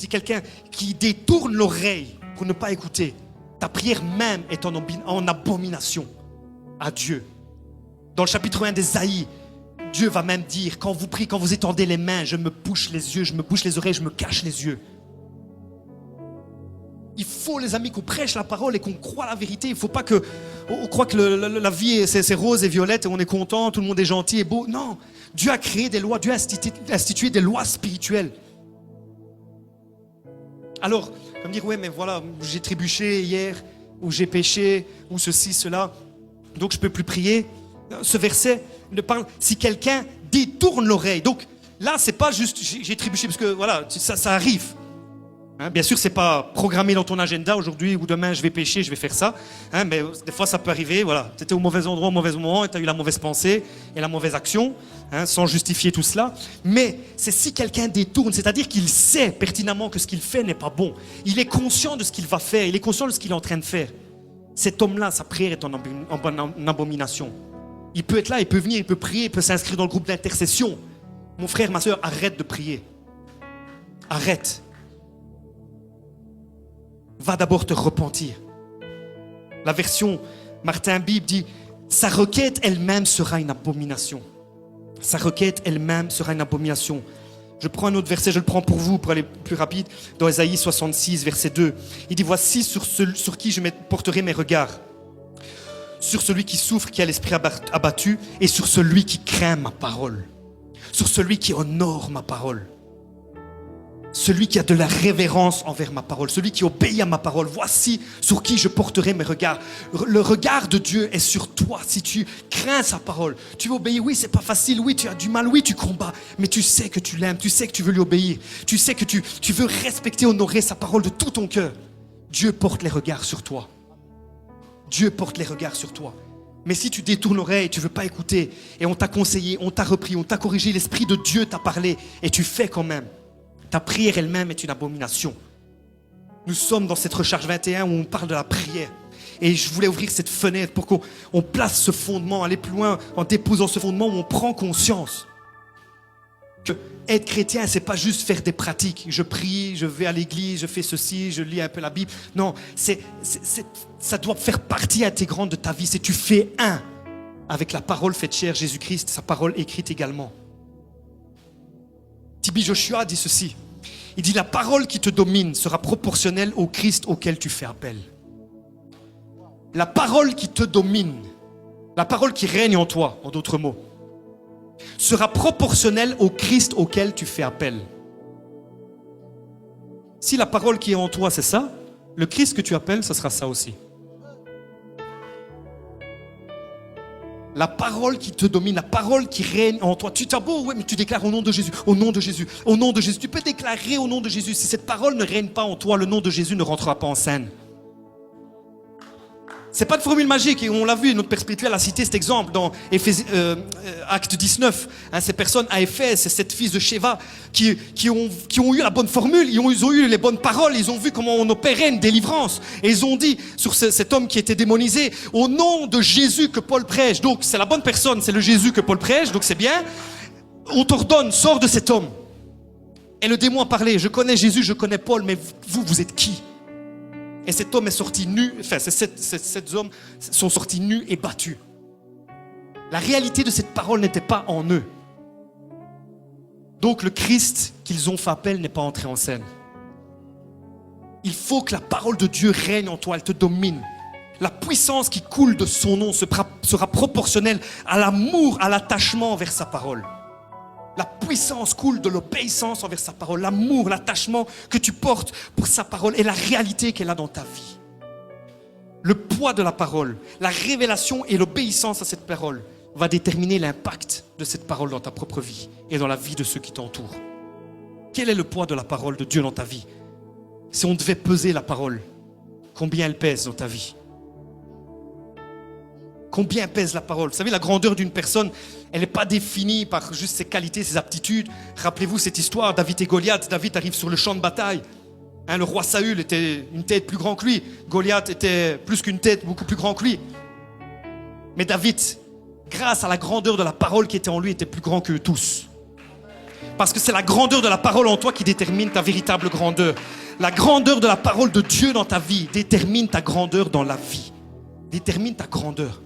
Si quelqu'un qui détourne l'oreille pour ne pas écouter, ta prière même est en abomination à Dieu. Dans le chapitre 1 d'Ésaïe, Dieu va même dire, quand vous priez, quand vous étendez les mains, je me bouche les yeux, je me bouche les oreilles, je me cache les yeux. Il faut, les amis, qu'on prêche la parole et qu'on croit la vérité. Il ne faut pas qu'on croit que la vie, c'est rose et violette et on est content, tout le monde est gentil et beau. Non, Dieu a créé des lois, Dieu a institué des lois spirituelles. Alors, comme dire, ouais, mais voilà, j'ai trébuché hier, ou j'ai péché, ou ceci, cela, donc je ne peux plus prier. Ce verset ne parle, si quelqu'un détourne l'oreille. Donc là, c'est pas juste j'ai trébuché, parce que voilà, ça arrive. Hein, bien sûr, c'est pas programmé dans ton agenda, aujourd'hui ou demain je vais pécher, je vais faire ça. Hein, mais des fois, ça peut arriver, voilà, tu étais au mauvais endroit, au mauvais moment, et tu as eu la mauvaise pensée et la mauvaise action, hein, sans justifier tout cela. Mais c'est si quelqu'un détourne, c'est-à-dire qu'il sait pertinemment que ce qu'il fait n'est pas bon. Il est conscient de ce qu'il va faire, il est conscient de ce qu'il est en train de faire. Cet homme-là, sa prière est en abomination. Il peut être là, il peut venir, il peut prier, il peut s'inscrire dans le groupe d'intercession. Mon frère, ma soeur, arrête de prier. Arrête. Va d'abord te repentir. La version Martin Bible dit, sa requête elle-même sera une abomination. Sa requête elle-même sera une abomination. Je prends un autre verset, je le prends pour vous, pour aller plus rapide. Dans Ésaïe 66, verset 2. Il dit, voici sur qui je porterai mes regards. Sur celui qui souffre, qui a l'esprit abattu, et sur celui qui craint ma parole. Sur celui qui honore ma parole. Celui qui a de la révérence envers ma parole, celui qui obéit à ma parole, voici sur qui je porterai mes regards. Le regard de Dieu est sur toi si tu crains sa parole. Tu veux obéir, oui, c'est pas facile, oui, tu as du mal, oui, tu combats, mais tu sais que tu l'aimes, tu sais que tu veux lui obéir, tu sais que tu veux respecter, honorer sa parole de tout ton cœur. Dieu porte les regards sur toi. Dieu porte les regards sur toi. Mais si tu détournes l'oreille, tu ne veux pas écouter, et on t'a conseillé, on t'a repris, on t'a corrigé, l'Esprit de Dieu t'a parlé, et tu fais quand même, ta prière elle-même est une abomination. Nous sommes dans cette recharge 21 où on parle de la prière. Et je voulais ouvrir cette fenêtre pour qu'on place ce fondement, aller plus loin en déposant ce fondement où on prend conscience que être chrétien, c'est pas juste faire des pratiques. Je prie, je vais à l'église, je fais ceci, je lis un peu la Bible. Non, ça doit faire partie intégrante de ta vie. C'est tu fais un avec la parole faite chair, Jésus-Christ, sa parole écrite également. T.B. Joshua dit ceci. Il dit, la parole qui te domine sera proportionnelle au Christ auquel tu fais appel. La parole qui te domine, la parole qui règne en toi, en d'autres mots, sera proportionnelle au Christ auquel tu fais appel. Si la parole qui est en toi, c'est ça, le Christ que tu appelles, ce sera ça aussi. La parole qui te domine, la parole qui règne en toi. Tu t'as beau, ouais, mais tu déclares au nom de Jésus, au nom de Jésus, au nom de Jésus. Tu peux déclarer au nom de Jésus. Si cette parole ne règne pas en toi, le nom de Jésus ne rentrera pas en scène. C'est pas de formule magique, et on l'a vu, notre Père spirituel a cité cet exemple dans Acte 19. Hein, ces personnes à Éphèse, ces 7 fils de Sheva qui ont eu la bonne formule, ils ont eu les bonnes paroles, ils ont vu comment on opérait une délivrance. Et ils ont dit sur cet homme qui était démonisé, au nom de Jésus que Paul prêche. Donc c'est la bonne personne, c'est le Jésus que Paul prêche, donc c'est bien. On t'ordonne, sors de cet homme. Et le démon a parlé, je connais Jésus, je connais Paul, mais vous êtes qui ? Et cet homme est sorti nu, enfin ces 7 hommes sont sortis nus et battus. La réalité de cette parole n'était pas en eux. Donc le Christ qu'ils ont fait appel n'est pas entré en scène. Il faut que la parole de Dieu règne en toi, elle te domine. La puissance qui coule de son nom sera proportionnelle à l'amour, à l'attachement envers sa parole. La puissance coule de l'obéissance envers sa parole, l'amour, l'attachement que tu portes pour sa parole et la réalité qu'elle a dans ta vie. Le poids de la parole, la révélation et l'obéissance à cette parole va déterminer l'impact de cette parole dans ta propre vie et dans la vie de ceux qui t'entourent. Quel est le poids de la parole de Dieu dans ta vie? Si on devait peser la parole, combien elle pèse dans ta vie? Combien pèse la parole? Vous savez, la grandeur d'une personne, elle n'est pas définie par juste ses qualités, ses aptitudes. Rappelez-vous cette histoire, David et Goliath. David arrive sur le champ de bataille. Hein, le roi Saül était une tête plus grande que lui. Goliath était plus qu'une tête, beaucoup plus grand que lui. Mais David, grâce à la grandeur de la parole qui était en lui, était plus grand qu'eux tous. Parce que c'est la grandeur de la parole en toi qui détermine ta véritable grandeur. La grandeur de la parole de Dieu dans ta vie détermine ta grandeur dans la vie. Détermine ta grandeur.